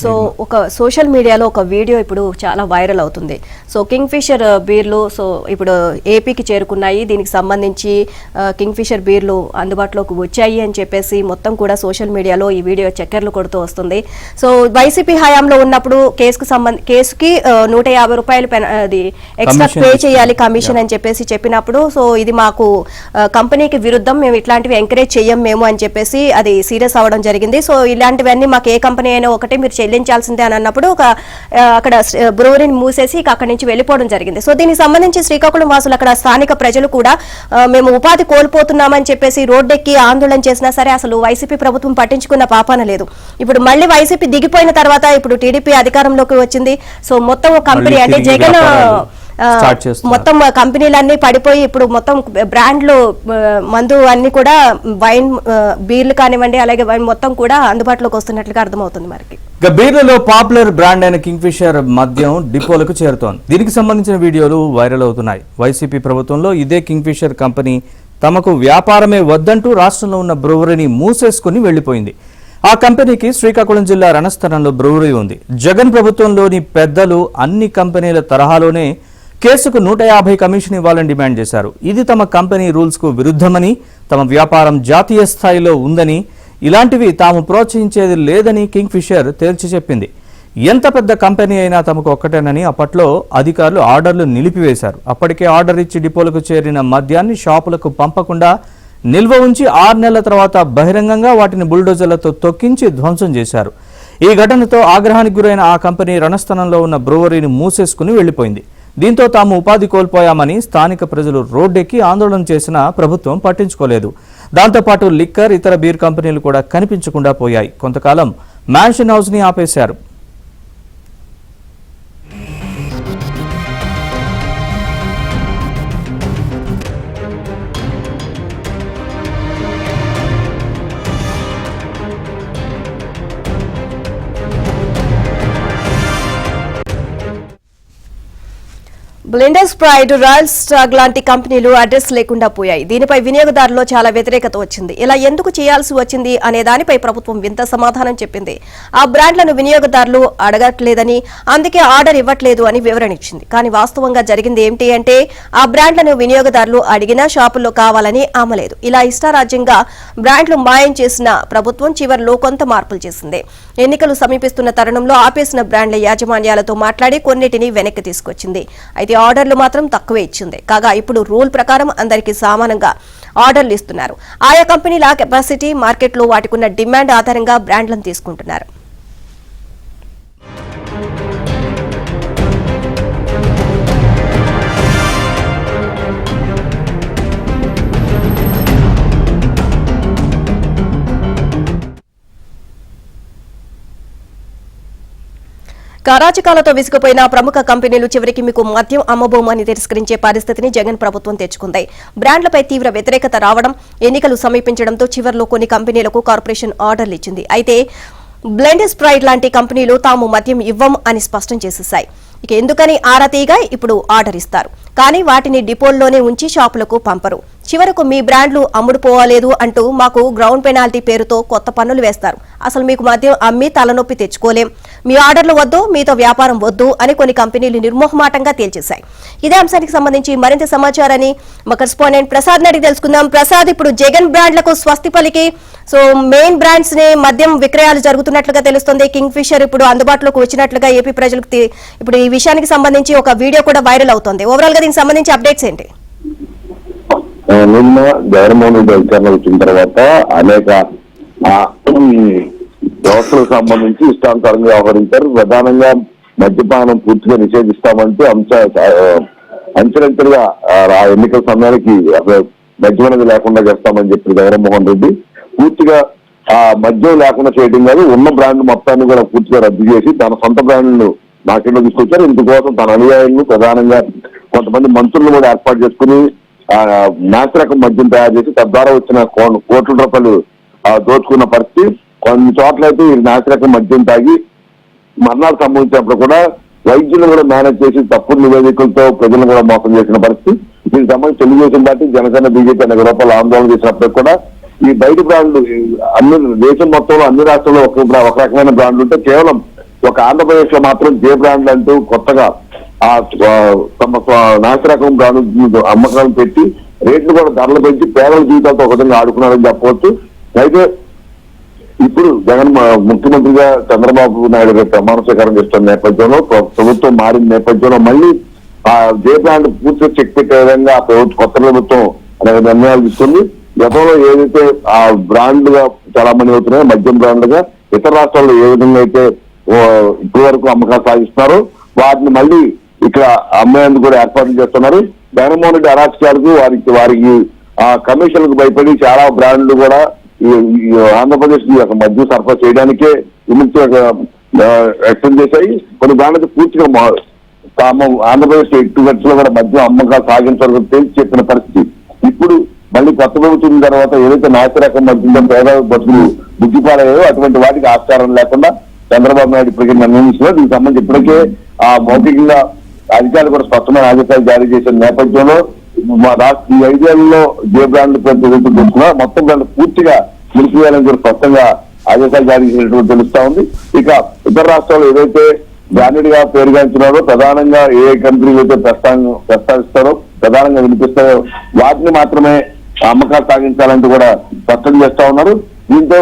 So ఒక social మీడియాలో ఒక వీడియో ఇప్పుడు చాలా వైరల్ అవుతుంది. సో కింగ్ ఫిషర్ బీర్లు సో ఇప్పుడు ఏపీకి చేరుకున్నాయి. దీనికి సంబంధించి కింగ్ ఫిషర్ బీర్లు అందుబాటులోకి వచ్చాయి అని చెప్పేసి మొత్తం కూడా సోషల్ మీడియాలో ఈ వీడియో చక్కర్లు కొడుతూ వస్తుంది. సో వైసీపీ హయాంలో ఉన్నప్పుడు కేసుకి 150 రూపాయలు అది ఎక్స్ట్రా పే చేయాలి కమిషన్ అని చెప్పేసి చెప్పినప్పుడు సో ఇది మాకు కంపెనీకి విరుద్ధం, మేము ఇట్లాంటివి ఎంకరేజ్ చెయ్యం మేము అని చెప్పేసి అది సీరియస్ అవ్వడం జరిగింది. సో ఇలాంటివన్నీ మాకు ఏ కంపెనీ అయినా ఒకటే, మీరు చెల్లించాల్సిందే అని అన్నప్పుడు అక్కడ బ్రూవరీని మూసేసి అక్కడి నుంచి వెళ్ళిపోవడం జరిగింది. సో దీనికి సంబంధించి శ్రీకాకుళం వాసులు అక్కడ స్థానిక ప్రజలు కూడా మేము ఉపాధి కోల్పోతున్నామని చెప్పేసి రోడ్డెక్కి ఆందోళన చేసినా సరే అసలు వైసీపీ ప్రభుత్వం పట్టించుకున్న పాపాన లేదు. ఇప్పుడు మళ్ళీ వైసీపీ దిగిపోయిన తర్వాత ఇప్పుడు టీడీపీ అధికారంలోకి వచ్చింది. సో మొత్తం కంపెనీ అంటే జగన్ మొత్తం కంపెనీలన్నీ పడిపోయి ఇప్పుడు మొత్తం బ్రాండ్లు మందు అన్ని కూడా వైన్ బీర్లు కానివ్వండి అలాగే వైన్ మొత్తం కూడా అందుబాటులోకి వస్తున్నట్లుగా అర్థమవుతుంది. మనకి బీర్లలో పాపులర్ బ్రాండ్ అయిన కింగ్ ఫిషర్ మద్యం డిపోలకు చేరుతోంది. దీనికి సంబంధించిన వీడియోలు వైరల్ అవుతున్నాయి. వైసీపీ ప్రభుత్వంలో ఇదే కింగ్ ఫిషర్ కంపెనీ తమకు వ్యాపారమే వద్దంటూ రాష్ట్రంలో ఉన్న బ్రూవరీని మూసేసుకుని వెళ్లిపోయింది. ఆ కంపెనీకి శ్రీకాకుళం జిల్లా రణస్థలంలో బ్రూవరీ ఉంది. జగన్ ప్రభుత్వంలోని పెద్దలు అన్ని కంపెనీల తరహాలోనే కేసుకు 150 కమిషన్ ఇవ్వాలని డిమాండ్ చేశారు. ఇది తమ కంపెనీ రూల్స్ కు విరుద్ధమని, తమ వ్యాపారం జాతీయ స్థాయిలో ఉందని, ఇలాంటివి తాము ప్రోత్సహించేది లేదని కింగ్ ఫిషర్ తేల్చి చెప్పింది. ఎంత పెద్ద కంపెనీ అయినా తమకు ఒక్కటేనని అప్పట్లో అధికారులు ఆర్డర్లు నిలిపివేశారు. అప్పటికే ఆర్డర్ ఇచ్చి డిపోలకు చేరిన మద్యాన్ని షాపులకు పంపకుండా నిల్వ ఉంచి 6 నెలల తర్వాత బహిరంగంగా వాటిని బుల్డోజర్లతో తొక్కించి ధ్వంసం చేశారు. ఈ ఘటనతో ఆగ్రహానికి గురైన ఆ కంపెనీ రణస్థలంలో ఉన్న బ్రూవరీని మూసేసుకుని వెళ్లిపోయింది. దీంతో తాము ఉపాధి కోల్పోయామని స్థానిక ప్రజలు రోడ్డెక్కి ఆందోళన చేసినా ప్రభుత్వం పట్టించుకోలేదు. దాంతోపాటు లిక్కర్, ఇతర బీర్ కంపెనీలు కూడా కనిపించకుండా పోయాయి. కొంతకాలం మ్యాన్షన్ హౌస్ ని ఆపేశారు. బ్లెండర్ స్ప్రైట్, రాయల్ స్టాగ్ లాంటి కంపెనీలు అడ్రస్ లేకుండా పోయాయి. దీనిపై వినియోగదారుల్లో చాలా వ్యతిరేకత వచ్చింది. ఇలా ఎందుకు చేయాల్సి వచ్చింది అనే దానిపై ప్రభుత్వం వింత సమాధానం చెప్పింది. ఆ బ్రాండ్లను వినియోగదారులు అడగట్లేదని, అందుకే ఆర్డర్ ఇవ్వట్లేదు అని వివరణ ఇచ్చింది. కానీ వాస్తవంగా జరిగింది ఏమిటి అంటే ఆ బ్రాండ్లను వినియోగదారులు అడిగినా షాపుల్లో కావాలని అమ్మలేదు. ఇలా ఇష్టారాజ్యంగా బ్రాండ్లు మాయం చేసిన ప్రభుత్వం చివరిలో కొంత మార్పులు చేసింది. ఎన్నికలు సమీపిస్తున్న తరుణంలో ఆపేసిన బ్రాండ్ల యాజమాన్యాలతో మాట్లాడి కొన్నిటిని వెనక్కి తీసుకొచ్చింది. అయితే ఆర్డర్లు మాత్రం తక్కువే ఇచ్చింది. కాగా ఇప్పుడు రూల్ ప్రకారం అందరికీ సమానంగా ఆర్డర్లు ఇస్తున్నారు. ఆయా కంపెనీల కెపాసిటీ, మార్కెట్లో వాటికున్న డిమాండ్ ఆధారంగా బ్రాండ్లను తీసుకుంటున్నారు. అరాచకాలతో విసిగిపోయిన ప్రముఖ కంపెనీలు చివరికి మీకు మద్యం అమ్మబోమని తిరస్కరించే పరిస్థితిని జగన్ ప్రభుత్వం తెచ్చుకుంది. బ్రాండ్లపై తీవ్ర వ్యతిరేకత రావడం, ఎన్నికలు సమీపించడంతో చివరిలో కొన్ని కంపెనీలకు కార్పొరేషన్ ఆర్డర్లు ఇచ్చింది. అయితే బ్లెండర్ స్ప్రైట్ లాంటి కంపెనీలు తాము మద్యం ఇవ్వం అని స్పష్టం చేసేశాయి. ఇక ఎందుకని ఆరా తీయగా ఇప్పుడు ఆర్డర్ ఇస్తారు, కానీ వాటిని డిపోల్లోనే ఉంచి షాపులకు పంపరు. చివరకు మీ బ్రాండ్లు అమ్ముడుపోవాలేదు అంటూ మాకు గ్రౌండ్ పెనాల్టీ పేరుతో కొత్త పన్నులు వేస్తారు. అసలు మీకు మద్యం అమ్మి తలనొప్పి తెచ్చుకోలేం, మీ ఆర్డర్లు వద్దు, మీతో వ్యాపారం వద్దు అని కొన్ని కంపెనీలు నిర్మోహమాటంగా తేల్చేశాయి. ఇదే అంశానికి సంబంధించి మరింత సమాచారాన్ని మా కరెస్పాండెంట్ ప్రసాద్ అడిగి తెలుసుకుందాం. ప్రసాద్, ఇప్పుడు జగన్ బ్రాండ్లకు స్వస్తి పలికి సో మెయిన్ బ్రాండ్స్ ని మద్యం విక్రయాలు జరుగుతున్నట్లుగా తెలుస్తుంది. కింగ్ ఫిషర్ ఇప్పుడు అందుబాటులోకి వచ్చినట్లుగా ఏపీ ప్రజలకు ఇప్పుడు ఈ విషయానికి సంబంధించి ఒక వీడియో కూడా వైరల్ అవుతోంది. ఓవరాల్ గా దీనికి సంబంధించి అప్డేట్స్ ఏంటి? నిన్న జగన్మోహన్ రెడ్డి అధికారంలో వచ్చిన తర్వాత అనేక వ్యవస్థలకు సంబంధించి ఇష్టానుసారంగా వ్యవహరించారు. ప్రధానంగా మద్యపానం పూర్తిగా నిషేధిస్తామంటూ అంచెలంచెలుగా ఎన్నికల సమయానికి మద్యం అనేది లేకుండా చేస్తామని చెప్పిన జగన్మోహన్ రెడ్డి పూర్తిగా మద్యం లేకుండా చేయడం కాదు, ఉన్న బ్రాండ్ మొత్తాన్ని కూడా పూర్తిగా రద్దు చేసి తన సొంత బ్రాండ్లను మార్కెట్లో తీసుకొచ్చారు. ఇందుకోసం తన అనుయాయులను ప్రధానంగా కొంతమంది మంత్రులను కూడా ఏర్పాటు చేసుకుని నాసిరకం మద్యం తయారు చేసి తద్వారా వచ్చిన కోట్ల రూపాయలు దోచుకున్న పరిస్థితి. కొన్ని చోట్ల అయితే ఈ నాసిరకం మద్యం తాగి మరణాలు సంభవించినప్పుడు కూడా వైద్యులు కూడా మేనేజ్ చేసి తప్పుడు నివేదికలతో ప్రజలను కూడా మోసం చేసిన పరిస్థితి. దీనికి సంబంధించి తెలుగుదేశం పార్టీ, జనసేన, బీజేపీ అనేక రూపాయలు ఆందోళన చేసినప్పుడు కూడా ఈ బయట బ్రాండ్లు అన్ని దేశం మొత్తంలో అన్ని రాష్ట్రాల్లో ఒక రకమైన బ్రాండ్లు ఉంటే కేవలం ఒక ఆంధ్రప్రదేశ్ లో మాత్రం జే బ్రాండ్ అంటూ కొత్తగా తమ నాసిరకం బ్రాండ్ అమ్మకాలను పెట్టి రేట్లు కూడా ధరలు పెంచి పేదల జీవితాలతో ఒక విధంగా ఆడుకున్నారని చెప్పవచ్చు. అయితే ఇప్పుడు జగన్ ముఖ్యమంత్రిగా చంద్రబాబు నాయుడు గారు ప్రమాణ స్వీకారం చేస్తున్న నేపథ్యంలో ప్రభుత్వం మారిన నేపథ్యంలో మళ్ళీ ఆ జే బ్రాండ్ పూర్తిగా చెక్ పెట్టే విధంగా కొత్త ప్రభుత్వం అనేక నిర్ణయాలు తీసుకుంది. గతంలో ఏదైతే ఆ బ్రాండ్ గా చాలా మంది అవుతున్నాయో మద్యం బ్రాండ్ గా ఇతర రాష్ట్రాల్లో ఏ విధంగా అయితే ఇప్పటి వరకు అమ్మకాలు సాగిస్తున్నారో వాటిని మళ్ళీ ఇక్కడ అమ్మేందుకు కూడా ఏర్పాట్లు చేస్తున్నారు. జగన్మోహన్ రెడ్డి అరాచకాలకు వారికి ఆ కమిషన్లకు భయపడి చాలా బ్రాండ్లు కూడా ఆంధ్రప్రదేశ్ కి మద్యం సరఫరా చేయడానికే విముక్తి వ్యక్తం చేశాయి. కొన్ని బ్రాండ్లు పూర్తిగా ఆంధ్రప్రదేశ్ ఎటు ఖర్చులో కూడా మద్యం అమ్మకాలు సాగించాలని తేల్చి చెప్పిన పరిస్థితి. ఇప్పుడు మళ్ళీ కొత్త ప్రభుత్వం తర్వాత ఏదైతే నాసిరకం మద్యం పేద బతుకులు బుద్ధిపాలయ్యాయో అటువంటి వాటికి ఆస్కారం లేకుండా చంద్రబాబు నాయుడు ఇప్పటికే నిర్ణయించారు. దీనికి సంబంధించి ఇప్పటికే మౌఖికంగా అధికారులు కూడా స్పష్టమైన ఆదేశాలు జారీ చేసిన నేపథ్యంలో ఈ 5 ఏళ్లలో జే బ్రాండ్ చూస్తున్నా మొత్తం బ్రాండ్ పూర్తిగా నిలిపివేయాలని కూడా స్పష్టంగా ఆదేశాలు జారీ చేసినట్టు తెలుస్తా ఉంది. ఇక ఇతర రాష్ట్రాలు ఏదైతే బ్రాండెడ్ గా పేరుగాంచినారో ప్రధానంగా ఏ కంపెనీలు అయితే ప్రస్తావిస్తారో ప్రధానంగా వినిపిస్తారో వాటిని మాత్రమే అమ్మకాలు సాగించాలంటూ కూడా స్పష్టం చేస్తా ఉన్నారు. దీంతో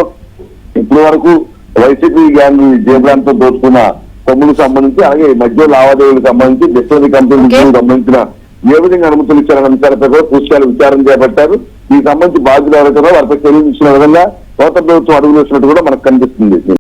ఇప్పటి వరకు వైసీపీ గ్యాంగ్ జే బ్రాండ్ తో దోచుకున్న సొమ్ములకు సంబంధించి అలాగే మధ్య లావాదేవీలకు సంబంధించి డిస్టరీ కంపెనీలకు సంబంధించిన ఏ విధంగా అనుమతులు ఇచ్చారనే అంశాలపై కూడా పూర్తిగా విచారణ చేపట్టారు. ఈ సంబంధించి బాధ్యులు ఎవరైతే వారిపై చర్యలు ఇచ్చిన విధంగా కొత్త ప్రభుత్వం అడుగులు వేసినట్టు కూడా మనకు కనిపిస్తుంది.